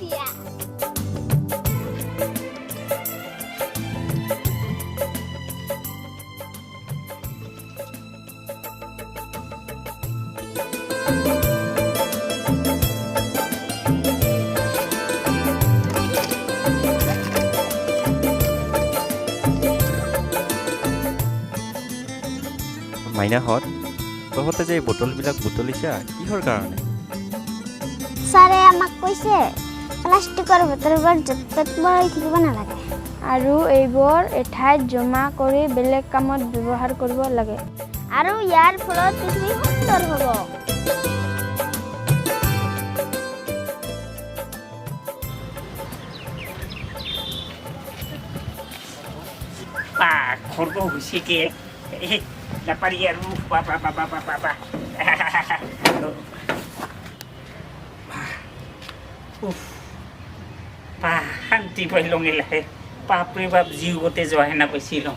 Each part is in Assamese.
দিয়া মাইনাহঁত তহঁতে যে এই বটলবিলাক বুটলিছা কিহৰ কাৰণে ছাৰে আমাক কৈছে প্লাষ্টিকৰ বটলবোৰ য'ত ত'ত ভৰাই থাকিব নালাগে আৰু এইবোৰ এঠাইত জমা কৰি বেলেগ কামত ব্যৱহাৰ কৰিব লাগে আৰু ইয়াৰ ফলত পৃথিৱী সুন্দৰ হ'ব খৰ্গ হৈছে কি নাপাৰি আৰু বাবা শান্তি পাইলং এলাহে বাপৰে বাপ জিও গোটে যোৱা হেনা পাইছিলোঁ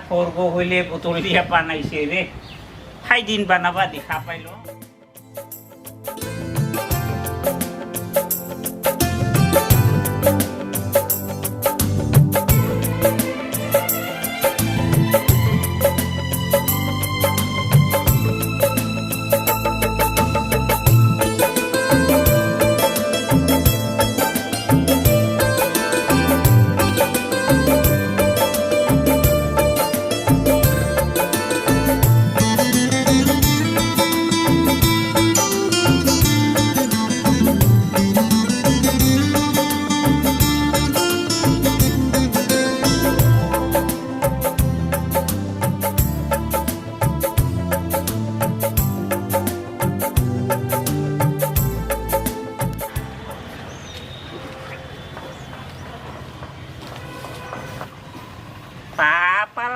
খৰ্গ হ'লে বটল দিয়া বানাইছে ৰে খাই দিন বানাবা দেখা পাইলোঁ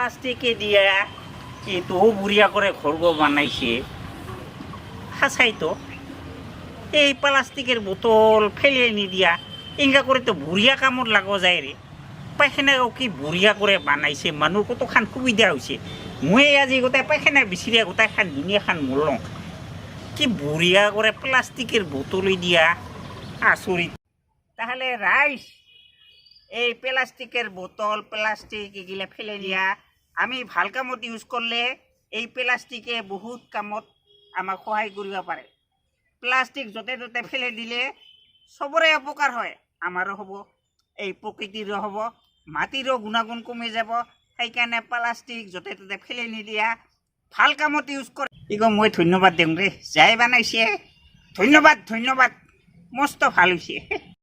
প্লাষ্টিকে দিয়া এইটোও বুঢ়িয়া করে খর্গ বানাইছে হাসাইতো এই প্লাস্টিকের বোতল ফেলে নিদিয়া এঙ্গা করে তো বুঢ়িয়া কামত লাগা যায় রে পায়খানাও কি বুঢ়িয়া করে বানাইছে মানুষ কত খান সুবিধা হয়েছে মই আজি গোটাই পায়খানা বিচিরিয়া গোটাই খান ধুনিয়া খান মরলং কি বুঢ়িয়া করে প্লাস্টিকের বোতলে দিয়া আচরিত তাহলে রাইস এই প্লাস্টিকের বোতল প্লাস্টিক এগুলা ফেলে দিয়া আমি ভাল কামত ইউজ করলে এই প্লাস্টিকে বহুত কামত আমাক সহায় কৰিব পাৰে প্লাস্টিক য'তে ত'তে ফেলে দিলে সবৰে অপকাৰ হয় আমাৰো হ'ব এই প্ৰকৃতিৰো হ'ব মাটিৰো গুণাগুণ কমি যাব সেইকাৰণে প্লাস্টিক য'তে ত'তে ফেলে নিদিয়া ভাল কামত ইউজ কৰে ইগো মই ধন্যবাদ দিওঁ ৰে যাই বানাইছে ধন্যবাদ মস্ত ভাল হৈছে